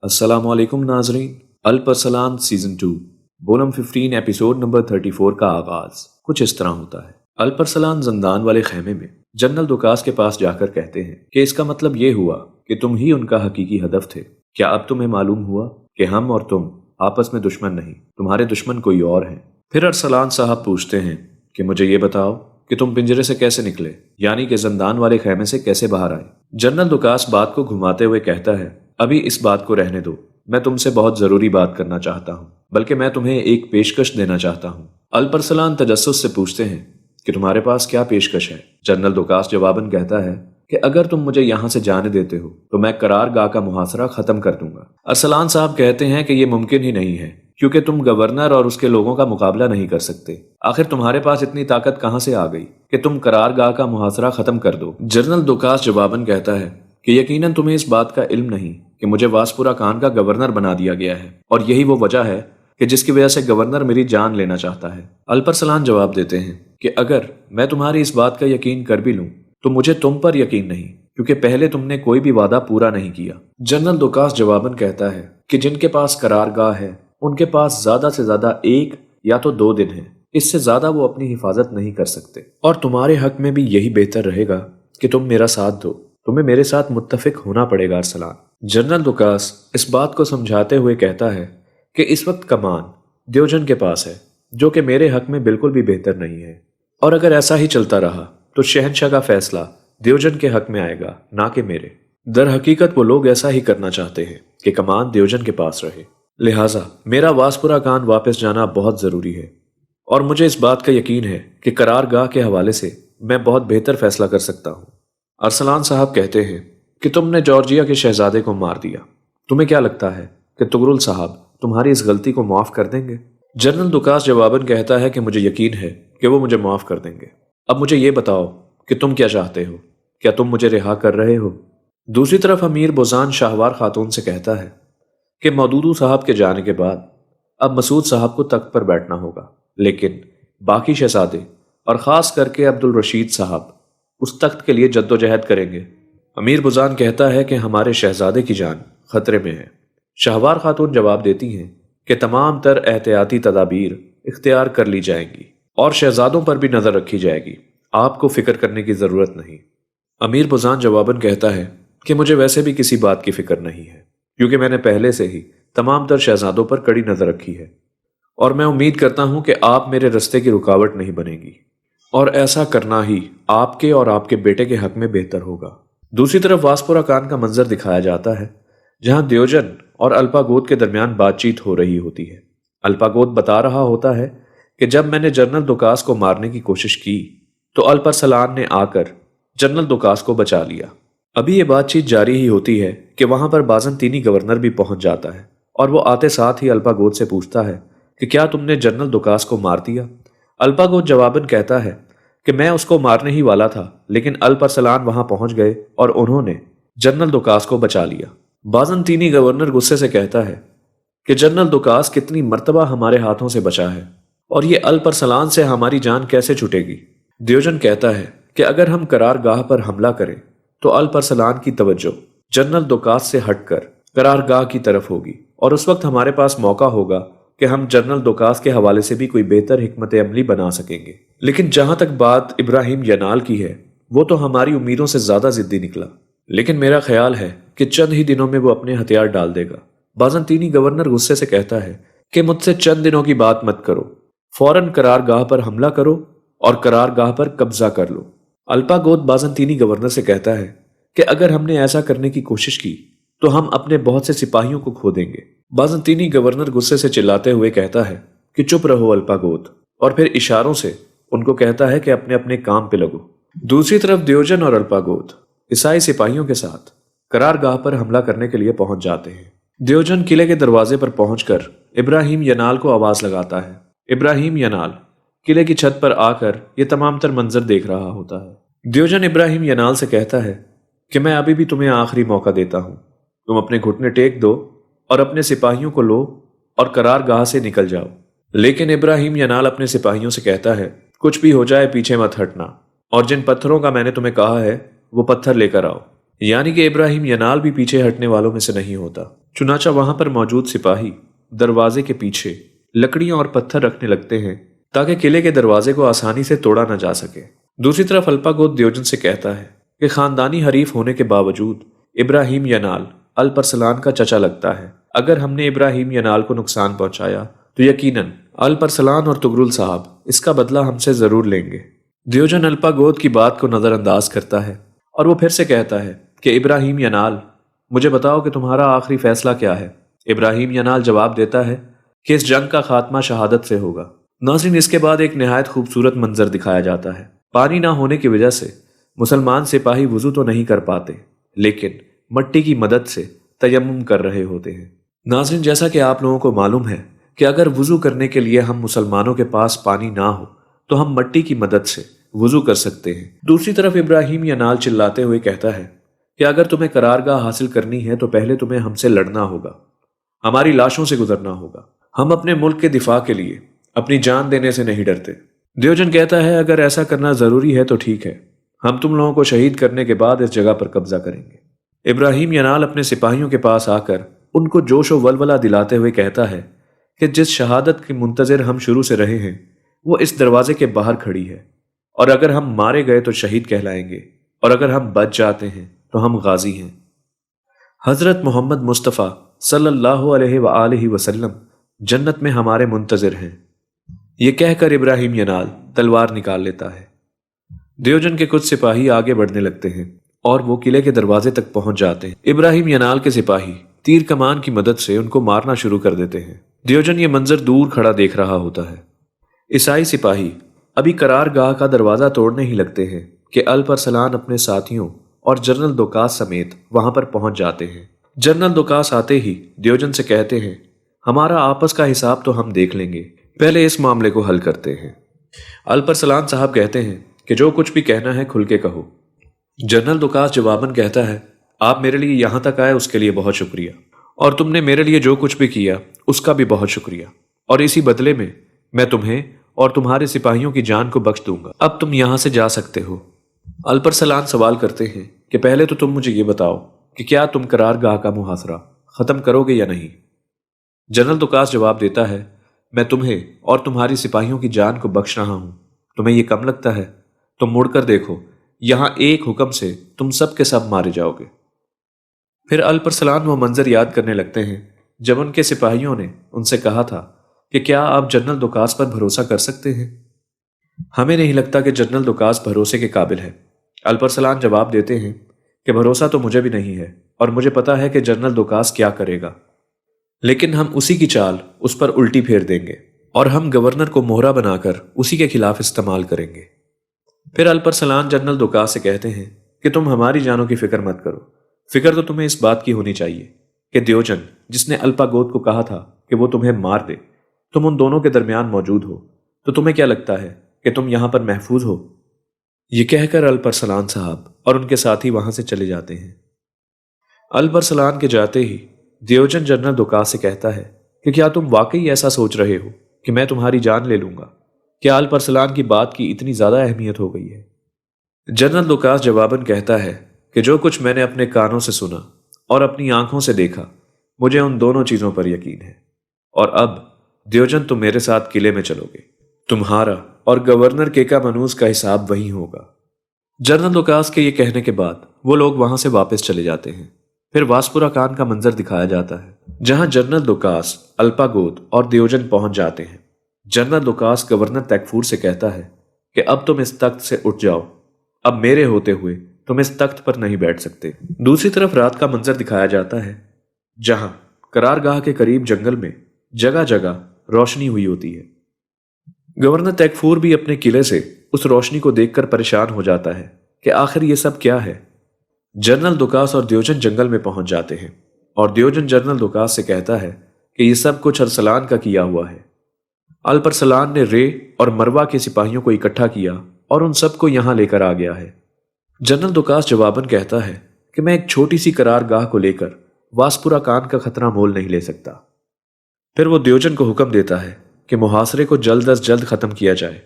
अस्सलामुअलैकुम नाजरीन। Alp Arslan season 2 बोलम 15 एपिसोड नंबर 34 का आगाज कुछ इस तरह होता है। अल्परसलान जंदान वाले खेमे में जनरल दुकास के पास जाकर कहते हैं कि इसका मतलब ये हुआ कि तुम ही उनका हकीकी हदफ थे। क्या अब तुम्हें मालूम हुआ कि हम और तुम आपस में दुश्मन नहीं, तुम्हारे दुश्मन कोई और हैं। फिर अरसलान साहब पूछते हैं कि मुझे ये बताओ कि तुम पिंजरे से कैसे निकले, यानी कि जंदान वाले खेमे से कैसे बाहर आए। जनरल दुकास बात को घुमाते हुए कहता है, अभी इस बात को रहने दो, मैं तुमसे बहुत जरूरी बात करना चाहता हूँ, बल्कि मैं तुम्हें एक पेशकश देना चाहता हूँ। अल्परसलान तजस्सुस से पूछते हैं कि तुम्हारे पास क्या पेशकश है। जनरल दुकास जवाबन कहता है कि अगर तुम मुझे यहाँ से जाने देते हो तो मैं करार गाह का मुहासरा खत्म कर दूंगा। अरसलान साहब कहते हैं कि यह मुमकिन ही नहीं है, क्योंकि तुम गवर्नर और उसके लोगों का मुकाबला नहीं कर सकते। आखिर तुम्हारे पास इतनी ताकत कहाँ से आ गई कि तुम करार गाह का मुहासरा खत्म कर दो। जनरल दुकास जवाबन कहता है कि यकीनन तुम्हें इस बात का इल्म नहीं कि मुझे वासपुरा खान का गवर्नर बना दिया गया है, और यही वो वजह है कि जिसकी वजह से गवर्नर मेरी जान लेना चाहता है। अल्परसलान जवाब देते हैं कि अगर मैं तुम्हारी इस बात का यकीन कर भी लूं तो मुझे तुम पर यकीन नहीं, क्योंकि पहले तुमने कोई भी वादा पूरा नहीं किया। जनरल दुकास जवाबन कहता है कि जिनके पास करारगाह है उनके पास ज्यादा से ज्यादा 1 या तो 2 दिन है, इससे ज्यादा वो अपनी हिफाजत नहीं कर सकते। और तुम्हारे हक में भी यही बेहतर रहेगा कि तुम मेरा साथ दो, तुम्हें मेरे साथ मुत्तफिक होना पड़ेगा अरसलान। जनरल दुकास इस बात को समझाते हुए कहता है कि इस वक्त कमान दियोजन के पास है, जो कि मेरे हक में बिल्कुल भी बेहतर नहीं है, और अगर ऐसा ही चलता रहा तो शहनशाह का फैसला दियोजन के हक में आएगा, ना कि मेरे। दर हकीकत वो लोग ऐसा ही करना चाहते हैं कि कमान दियोजन के पास रहे, लिहाजा मेरा वासपुरा खान वापस जाना बहुत जरूरी है, और मुझे इस बात का यकीन है कि करारगाह के हवाले से मैं बहुत बेहतर फैसला कर सकता हूँ। अरसलान साहब कहते हैं कि तुमने जॉर्जिया के शहजादे को मार दिया, तुम्हें क्या लगता है कि तुगरुल साहब तुम्हारी इस गलती को माफ कर देंगे। जनरल दुकास जवाबन कहता है कि मुझे यकीन है कि वो मुझे माफ कर देंगे। अब मुझे ये बताओ कि तुम क्या चाहते हो, क्या तुम मुझे रिहा कर रहे हो। दूसरी तरफ अमीर बुज़ान शाहवार खातून से कहता है कि मौदूदू साहब के जाने के बाद अब मसूद साहब को तख्त पर बैठना होगा, लेकिन बाकी शहजादे और ख़ास करके अब्दुल रशीद साहब उस तख्त के लिए जद्दोजहद करेंगे। अमीर बुज़ान कहता है कि हमारे शहजादे की जान खतरे में है। शाहवार खातून जवाब देती हैं कि तमाम तर एहतियाती तदाबीर इख्तियार कर ली जाएंगी और शहजादों पर भी नज़र रखी जाएगी, आपको फिक्र करने की ज़रूरत नहीं। अमीर बुज़ान जवाबन कहता है कि मुझे वैसे भी किसी बात की फिक्र नहीं है, क्योंकि मैंने पहले से ही तमाम तर शहजादों पर कड़ी नज़र रखी है, और मैं उम्मीद करता हूं कि आप मेरे रास्ते की रुकावट नहीं बनेगी, और ऐसा करना ही आपके और आपके बेटे के हक में बेहतर होगा। दूसरी तरफ वासपुरा खान का मंजर दिखाया जाता है, जहां दियोजन और अल्पागोद के दरमियान बातचीत हो रही होती है। अल्पागोद बता रहा होता है कि जब मैंने जनरल दुकास को मारने की कोशिश की तो अल्परसलान ने आकर जनरल दुकास को बचा लिया। अभी ये बातचीत जारी ही होती है कि वहां पर बाज़ंतीनी गवर्नर भी पहुंच जाता है, और वो आते साथ ही अल्पागोद से पूछता है कि क्या तुमने जनरल दुकास को मार दिया। अल्पागोद जवाबन कहता है कि मैं उसको मारने ही वाला था, लेकिन अल्परसलान वहां पहुंच गए और उन्होंने जनरल दुकास को बचा लिया। बाज़ंतीनी गवर्नर गुस्से से कहता है कि जनरल दुकास कितनी मर्तबा हमारे हाथों से बचा है, और ये अल्परसलान से हमारी जान कैसे छूटेगी। दियोजन कहता है कि अगर हम करारगाह पर हमला करें तो अल्परसलान की तवज्जो जनरल दुकास से हटकर करारगाह की तरफ होगी, और उस वक्त हमारे पास मौका होगा कि हम जनरल दुकास के हवाले से भी कोई बेहतर हिकमत अमली बना सकेंगे। लेकिन जहां तक बात इब्राहिम यनाल की है, वो तो हमारी उम्मीदों से ज्यादा जिद्दी निकला, लेकिन मेरा ख्याल है कि चंद ही दिनों में वो अपने हथियार डाल देगा। बाज़ंतीनी गवर्नर गुस्से से कहता है कि मुझसे चंद दिनों की बात मत करो, फौरन करारगाह पर हमला करो और करारगाह पर कब्जा कर लो। अल्पागोद बाज़ंतीनी गवर्नर से कहता है कि अगर हमने ऐसा करने की कोशिश की तो हम अपने बहुत से सिपाहियों को खो देंगे। बाज़ंतीनी गवर्नर गुस्से से चिल्लाते हुए कहता है कि चुप रहो अल्पागोद, और फिर इशारों से उनको कहता है कि अपने अपने काम पे लगो। दूसरी तरफ दियोजन और अल्पागोद ईसाई सिपाहियों के साथ करारगाह पर हमला करने के लिए पहुंच जाते हैं। दियोजन किले के दरवाजे पर पहुंचकर इब्राहिम यनाल को आवाज लगाता है। इब्राहिम यनाल किले की छत पर आकर ये तमाम तर मंजर देख रहा होता है। दियोजन इब्राहिम यनाल से कहता है कि मैं अभी भी तुम्हें आखिरी मौका देता हूं, तुम अपने घुटने टेक दो और अपने सिपाहियों को लो और करारगाह से निकल जाओ। लेकिन इब्राहिम यनाल अपने सिपाहियों से कहता है, कुछ भी हो जाए पीछे मत हटना, और जिन पत्थरों का मैंने तुम्हें कहा है वो पत्थर लेकर आओ। यानी कि इब्राहिम यनाल भी पीछे हटने वालों में से नहीं होता। चुनाचा वहां पर मौजूद सिपाही दरवाजे के पीछे लकड़ियां और पत्थर रखने लगते हैं ताकि किले के दरवाजे को आसानी से तोड़ा न जा सके। दूसरी तरफ अल्पागोद दियोजन से कहता है कि खानदानी हरीफ होने के बावजूद इब्राहिम यनाल अल्परसलान का चचा लगता है। अगर हमने इब्राहिम यनाल को नुकसान पहुंचाया तो यकीनन अल्परसलान और तुगरुल साहब इसका बदला हमसे जरूर लेंगे। दियोजन अल्पागोद की बात को नजरअंदाज करता है और वो फिर से कहता है कि इब्राहिम यनाल, मुझे बताओ कि तुम्हारा आखिरी फैसला क्या है। इब्राहिम यनाल जवाब देता है कि इस जंग का खात्मा शहादत से होगा। नाज़रीन, इसके बाद एक निहायत खूबसूरत मंजर दिखाया जाता है। पानी ना होने की वजह से मुसलमान सिपाही वुजू तो नहीं कर पाते, लेकिन मट्टी की मदद से तयम्मुम कर रहे होते हैं। नाज़रीन, जैसा कि आप लोगों को मालूम है कि अगर वुजू करने के लिए हम मुसलमानों के पास पानी ना हो तो हम मट्टी की मदद से वुजू कर सकते हैं। दूसरी तरफ इब्राहिम यनाल चिल्लाते हुए कहता है कि अगर तुम्हें करारगाह हासिल करनी है तो पहले तुम्हें हमसे लड़ना होगा, हमारी लाशों से गुजरना होगा। हम अपने मुल्क के दिफा के लिए अपनी जान देने से नहीं डरते। दियोजन कहता है अगर ऐसा करना जरूरी है तो ठीक है, हम तुम लोगों को शहीद करने के बाद इस जगह पर कब्जा करेंगे। इब्राहिम यनाल अपने सिपाहियों के पास आकर उनको जोश व वलवला दिलाते हुए कहता है कि जिस शहादत की मुंतजर हम शुरू से रहे हैं वो इस दरवाजे के बाहर खड़ी है, और अगर हम मारे गए तो शहीद कहलाएंगे, और अगर हम बच जाते हैं तो हम गाजी हैं। हजरत मोहम्मद मुस्तफ़ा सल्लल्लाहु अलैहि वसल्लम जन्नत में हमारे मुंतजर हैं। ये कहकर इब्राहिम यनाल तलवार निकाल लेता है। दियोजन के कुछ सिपाही आगे बढ़ने लगते हैं और वो किले के दरवाजे तक पहुंच जाते हैं। इब्राहिम यनाल के सिपाही तीर कमान की मदद से उनको मारना शुरू कर देते हैं। दियोजन ये मंजर दूर खड़ा देख रहा होता है। ईसाई सिपाही अभी करारगाह का दरवाजा तोड़ने ही लगते हैं कि अल्परसलान अपने साथियों और जनरल दोकास समेत वहां पर पहुंच जाते हैं। जनरल दोकास आते ही दियोजन से कहते हैं हमारा आपस का हिसाब तो हम देख लेंगे, पहले इस मामले को हल करते हैं। अल्परसलान साहब कहते हैं कि जो कुछ भी कहना है खुल के कहो। जनरल दोकास जवाबन कहता है आप मेरे लिए यहां तक आए उसके लिए बहुत शुक्रिया, और तुमने मेरे लिए जो कुछ भी किया उसका भी बहुत शुक्रिया, और इसी बदले में मैं तुम्हें और तुम्हारे सिपाहियों की जान को बख्श दूंगा। अब तुम यहां से जा सकते हो। अल्परसलान सवाल करते हैं कि पहले तो तुम मुझे ये बताओ कि क्या तुम करारगाह का मुहासरा खत्म करोगे या नहीं। जनरल दोकास जवाब देता है मैं तुम्हें और तुम्हारी सिपाहियों की जान को बख्श रहा हूं। तुम्हें यह कम लगता है? तुम मुड़कर देखो, यहां एक हुक्म से तुम सब के सब मारे जाओगे। फिर अल्परसलान वो मंजर याद करने लगते हैं जब उनके सिपाहियों ने उनसे कहा था कि क्या आप जनरल दोकास पर भरोसा कर सकते हैं। हमें नहीं लगता कि जनरल दोकास भरोसे के काबिल है। अल्परसलान जवाब देते हैं कि भरोसा तो मुझे भी नहीं है, और मुझे पता है कि जनरल दोकास क्या करेगा, लेकिन हम उसी की चाल उस पर उल्टी फेर देंगे और हम गवर्नर को मोहरा बनाकर उसी के खिलाफ इस्तेमाल करेंगे। फिर अल्परसलान जनरल दोकास से कहते हैं कि तुम हमारी जानों की फिक्र मत करो। फिक्र तो तुम्हें इस बात की होनी चाहिए कि दियोजन जिसने अल्पागोद को कहा था कि वो तुम्हें मार दे, तुम उन दोनों के दरमियान मौजूद हो, तो तुम्हें क्या लगता है कि तुम यहां पर महफूज हो। ये कहकर अल्परसलान साहब और उनके साथी वहां से चले जाते हैं। अल्परसलान के जाते ही दियोजन जनरल दोकास से कहता है कि क्या तुम वाकई ऐसा सोच रहे हो कि मैं तुम्हारी जान ले लूंगा। क्या अल्परसलान की बात की इतनी ज्यादा अहमियत हो गई है। जनरल दोकास जवाबन कहता है कि जो कुछ मैंने अपने कानों से सुना और अपनी आंखों से देखा, मुझे उन दोनों चीजों पर यकीन है। और अब दियोजन तुम मेरे साथ किले में चलोगे। तुम्हारा और गवर्नर केका मनूस का हिसाब वहीं होगा। जनरल दोकास के ये कहने के बाद वो लोग वहां से वापस चले जाते हैं। फिर वासपुरा कान का मंजर दिखाया जाता है जहां जनरल दोकास, अल्पागोद और दियोजन पहुंच जाते हैं। जनरल दोकास गवर्नर तैकफूर से कहता है कि अब तुम इस तख्त से उठ जाओ, अब मेरे होते हुए तुम इस तख्त पर नहीं बैठ सकते। दूसरी तरफ रात का मंजर दिखाया जाता है जहां करारगाह के करीब जंगल में जगह जगह रोशनी हुई होती है। गवर्नर तैकफूर भी अपने किले से उस रोशनी को देखकर परेशान हो जाता है कि आखिर ये सब क्या है। जनरल दोकास और दियोजन जंगल में पहुंच जाते हैं और दियोजन जनरल दोकास से कहता है कि ये सब कुछ अरसलान का किया हुआ है। अल्परसलान ने रे और मरवा के सिपाहियों को इकट्ठा किया और उन सबको यहां लेकर आ गया है। जनरल दोकास जवाबन कहता है कि मैं एक छोटी सी करारगाह को लेकर वासपुरा कान का खतरा मोल नहीं ले सकता। फिर वो दियोजन को हुक्म देता है कि मुहासरे को जल्द अज जल्द खत्म किया जाए।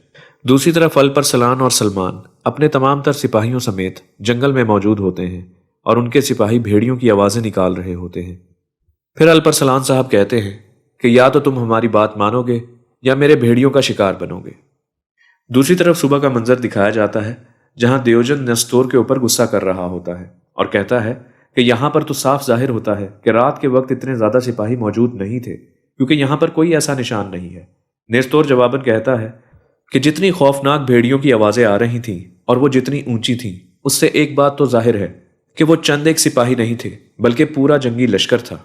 दूसरी तरफ अल्परसलान और सलमान अपने तमाम तर सिपाहियों समेत जंगल में मौजूद होते हैं और उनके सिपाही भेड़ियों की आवाजें निकाल रहे होते हैं। پھر الپرسلان صاحب کہتے ہیں کہ یا تو تم ہماری بات مانو گے یا میرے بھیڑیوں کا شکار بنو گے۔ دوسری طرف صبح کا منظر دکھایا جاتا ہے جہاں دیوجن نستور کے اوپر غصہ کر رہا ہوتا ہے اور کہتا ہے کہ یہاں پر تو صاف ظاہر ہوتا ہے کہ رات کے وقت اتنے زیادہ سپاہی موجود نہیں تھے کیونکہ یہاں پر کوئی ایسا نشان نہیں ہے۔ نیستور جواباً کہتا ہے کہ جتنی خوفناک بھیڑیوں کی آوازیں آ رہی تھیں اور وہ جتنی اونچی تھیں اس سے ایک بات تو ظاہر ہے کہ وہ چند ایک سپاہی نہیں تھے بلکہ پورا جنگی لشکر تھا۔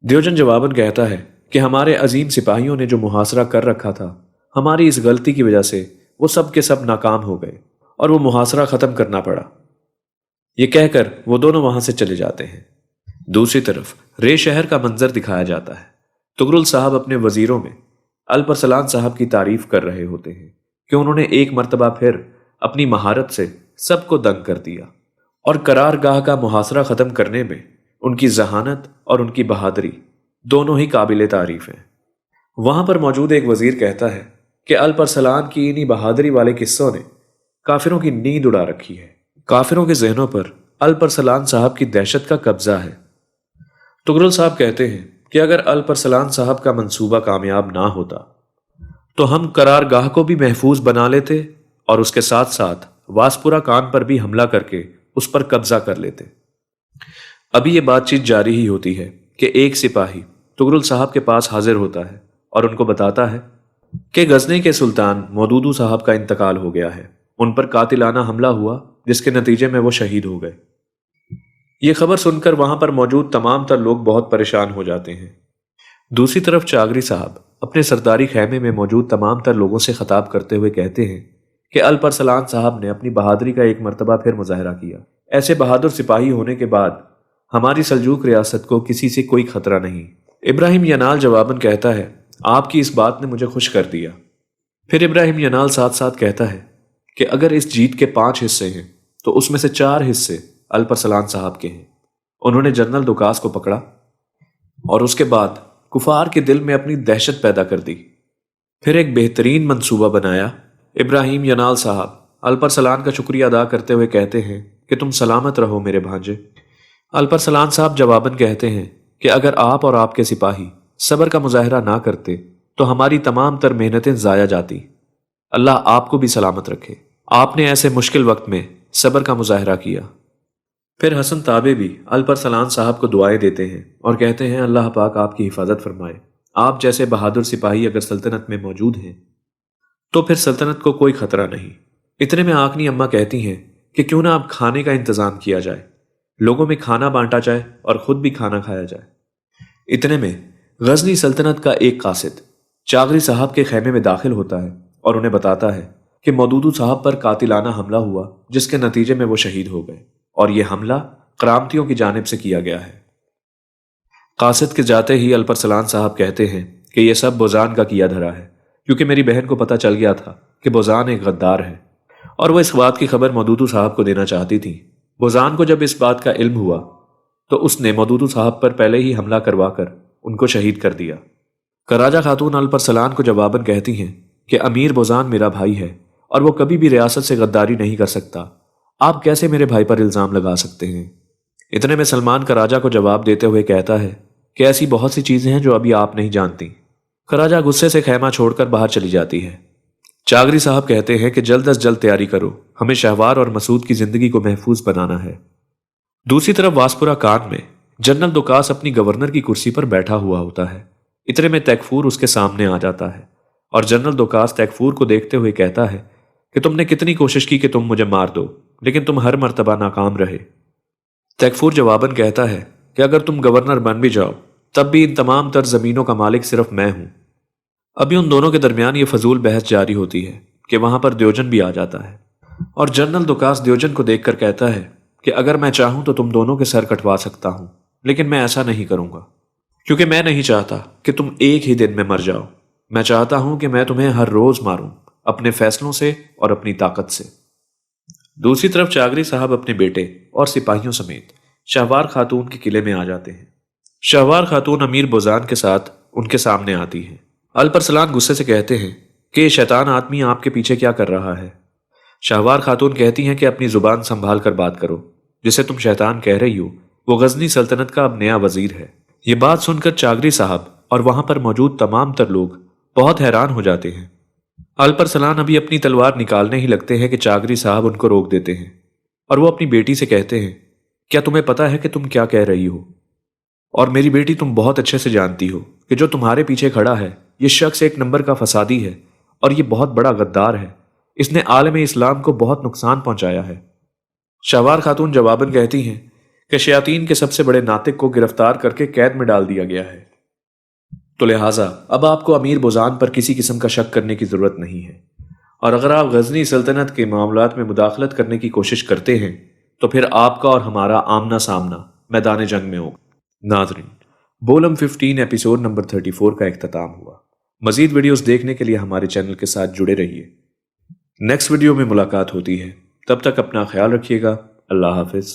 دیوجن جواباً کہتا ہے کہ ہمارے عظیم سپاہیوں نے جو محاصرہ کر رکھا تھا، ہماری اس غلطی کی وجہ سے وہ سب کے سب ناکام ہو گئے اور وہ محاصرہ ختم کرنا پڑا۔ یہ کہہ کر وہ دونوں وہاں سے چلے جاتے ہیں۔ دوسری طرف رے شہر کا منظر دکھایا جاتا ہے۔ تغرل صاحب اپنے وزیروں میں الپرسلان صاحب کی تعریف کر رہے ہوتے ہیں کہ انہوں نے ایک مرتبہ پھر اپنی مہارت سے سب کو دنگ کر دیا اور قرار گاہ کا محاصرہ ختم کرنے میں ان کی ذہانت اور ان کی بہادری دونوں ہی قابل تعریف ہیں۔ وہاں پر موجود ایک وزیر کہتا ہے کہ الپرسلان کی انہی بہادری والے قصوں نے کافروں کی نیند اڑا رکھی ہے۔ کافروں کے ذہنوں پر الپرسلان صاحب کی دہشت کا قبضہ ہے۔ تغرل صاحب کہتے ہیں کہ اگر الپرسلان صاحب کا منصوبہ کامیاب نہ ہوتا تو ہم قرار گاہ کو بھی محفوظ بنا لیتے اور اس کے ساتھ ساتھ واسپورا کان پر بھی حملہ کر کے اس پر قبضہ کر لیتے۔ ابھی یہ بات چیت جاری ہی ہوتی ہے کہ ایک سپاہی تغرل صاحب کے پاس حاضر ہوتا ہے اور ان کو بتاتا ہے کہ غزنی کے سلطان مودودو صاحب کا انتقال ہو گیا ہے، ان پر قاتلانہ حملہ ہوا جس کے نتیجے میں وہ شہید ہو گئے۔ یہ خبر سن کر وہاں پر موجود تمام تر لوگ بہت پریشان ہو جاتے ہیں۔ دوسری طرف چاغری صاحب اپنے سرداری خیمے میں موجود تمام تر لوگوں سے خطاب کرتے ہوئے کہتے ہیں کہ الپرسلان صاحب نے اپنی بہادری کا ایک مرتبہ پھر مظاہرہ کیا۔ ایسے بہادر سپاہی ہونے کے بعد ہماری سلجوق ریاست کو کسی سے کوئی خطرہ نہیں۔ ابراہیم ینال جواباً کہتا ہے آپ کی اس بات نے مجھے خوش کر دیا۔ پھر ابراہیم ینال ساتھ ساتھ کہتا ہے کہ اگر اس جیت کے 5 حصے ہیں تو اس میں سے 4 حصے الپرسلان صاحب کے ہیں۔ انہوں نے جنرل دوکاس کو پکڑا اور اس کے بعد کفار کے دل میں اپنی دہشت پیدا کر دی۔ پھر ایک بہترین منصوبہ بنایا۔ ابراہیم ینال صاحب الپرسلان کا شکریہ ادا کرتے ہوئے کہتے ہیں کہ تم سلامت رہو میرے بھانجے۔ الپرسلان صاحب جواباً کہتے ہیں کہ اگر آپ اور آپ کے سپاہی صبر کا مظاہرہ نہ کرتے تو ہماری تمام تر محنتیں ضائع جاتی۔ اللہ آپ کو بھی سلامت رکھے، آپ نے ایسے مشکل وقت میں صبر کا مظاہرہ کیا۔ پھر حسن تابع بھی الپرسلان صاحب کو دعائیں دیتے ہیں اور کہتے ہیں اللہ پاک آپ کی حفاظت فرمائے۔ آپ جیسے بہادر سپاہی اگر سلطنت میں موجود ہیں تو پھر سلطنت کو کوئی خطرہ نہیں۔ اتنے میں آنکنی اماں کہتی ہیں کہ کیوں نہ اب کھانے کا انتظام کیا جائے، لوگوں میں کھانا بانٹا جائے اور خود بھی کھانا کھایا جائے۔ اتنے میں غزنی سلطنت کا ایک قاصد چاغری صاحب کے خیمے میں داخل ہوتا ہے اور انہیں بتاتا ہے کہ مودودو صاحب پر قاتلانہ حملہ ہوا جس کے نتیجے میں وہ شہید ہو گئے اور یہ حملہ کرامتیوں کی جانب سے کیا گیا ہے۔ قاصد کے جاتے ہی الپرسلان صاحب کہتے ہیں کہ یہ سب بوزان کا کیا دھرا ہے، کیونکہ میری بہن کو پتہ چل گیا تھا کہ بوزان ایک غدار ہے اور وہ اس بات کی خبر مودودو صاحب کو دینا چاہتی تھی۔ بوزان کو جب اس بات کا علم ہوا تو اس نے مودودو صاحب پر پہلے ہی حملہ کروا کر ان کو شہید کر دیا۔ کراجہ خاتون الپرسلان کو جواباً کہتی ہیں کہ امیر بوزان میرا بھائی ہے اور وہ کبھی بھی ریاست سے غداری نہیں کر سکتا، آپ کیسے میرے بھائی پر الزام لگا سکتے ہیں؟ اتنے میں سلمان کراجہ کو جواب دیتے ہوئے کہتا ہے کہ ایسی بہت سی چیزیں ہیں جو ابھی آپ نہیں جانتی۔ کراجہ غصے سے خیمہ چھوڑ کر باہر چلی جاتی ہے۔ چاغری صاحب کہتے ہیں کہ جلد از جلد تیاری کرو، ہمیں شہوار اور مسعود کی زندگی کو محفوظ بنانا ہے۔ دوسری طرف واسپورا کان میں جنرل دوکاس اپنی گورنر کی کرسی پر بیٹھا ہوا ہوتا ہے۔ اتنے میں تیکفور اس کے سامنے آ جاتا ہے اور جنرل دوکاس تیکفور کو دیکھتے ہوئے کہتا ہے کہ تم نے کتنی کوشش کی کہ تم مجھے مار دو، لیکن تم ہر مرتبہ ناکام رہے۔ تیکفور جواباً کہتا ہے کہ اگر تم گورنر بن بھی جاؤ تب بھی ان تمام تر زمینوں کا مالک صرف میں ہوں۔ ابھی ان دونوں کے درمیان یہ فضول بحث جاری ہوتی ہے کہ وہاں پر دیوجن بھی آ جاتا ہے اور جنرل دوکاس دیوجن کو دیکھ کر کہتا ہے کہ اگر میں چاہوں تو تم دونوں کے سر کٹوا سکتا ہوں، لیکن میں ایسا نہیں کروں گا کیونکہ میں نہیں چاہتا کہ تم ایک ہی دن میں مر جاؤ۔ میں چاہتا ہوں کہ میں تمہیں ہر روز ماروں، اپنے فیصلوں سے اور اپنی طاقت سے۔ دوسری طرف چاغری صاحب اپنے بیٹے اور سپاہیوں سمیت شہوار خاتون کے قلعے میں آ جاتے ہیں۔ شہوار خاتون امیر بوزان کے ساتھ ان کے سامنے آتی ہیں۔ الپرسلان غصے سے کہتے ہیں کہ یہ شیطان آدمی آپ کے پیچھے کیا کر رہا ہے؟ شہوار خاتون کہتی ہیں کہ اپنی زبان سنبھال کر بات کرو، جسے تم شیطان کہہ رہی ہو وہ غزنی سلطنت کا اب نیا وزیر ہے۔ یہ بات سن کر چاغری صاحب اور وہاں پر موجود تمام تر لوگ بہت حیران ہو جاتے ہیں۔ الپرسلان ابھی اپنی تلوار نکالنے ہی لگتے ہیں کہ چاغری صاحب ان کو روک دیتے ہیں اور وہ اپنی بیٹی سے کہتے ہیں، کیا تمہیں پتا ہے کہ تم کیا کہہ رہی ہو؟ اور میری بیٹی، تم بہت اچھے سے جانتی ہو کہ جو تمہارے پیچھے کھڑا ہے یہ شخص ایک نمبر کا فسادی ہے اور یہ بہت بڑا غدار ہے۔ اس نے عالم اسلام کو بہت نقصان پہنچایا ہے۔ شہوار خاتون جواباً کہتی ہیں کہ شیاطین کے سب سے بڑے ناطق کو گرفتار کر کے قید میں ڈال دیا گیا ہے، تو لہٰذا اب آپ کو امیر بزان پر کسی قسم کا شک کرنے کی ضرورت نہیں ہے، اور اگر آپ غزنی سلطنت کے معاملات میں مداخلت کرنے کی کوشش کرتے ہیں تو پھر آپ کا اور ہمارا آمنا سامنا میدان جنگ میں ہوگا۔ ناظرین، بولم 15 ایپیسوڈ نمبر 34 کا اختتام ہوا۔ مزید ویڈیوز دیکھنے کے لیے ہمارے چینل کے ساتھ جڑے رہیے۔ نیکسٹ ویڈیو میں ملاقات ہوتی ہے، تب تک اپنا خیال رکھیے گا۔ اللہ حافظ۔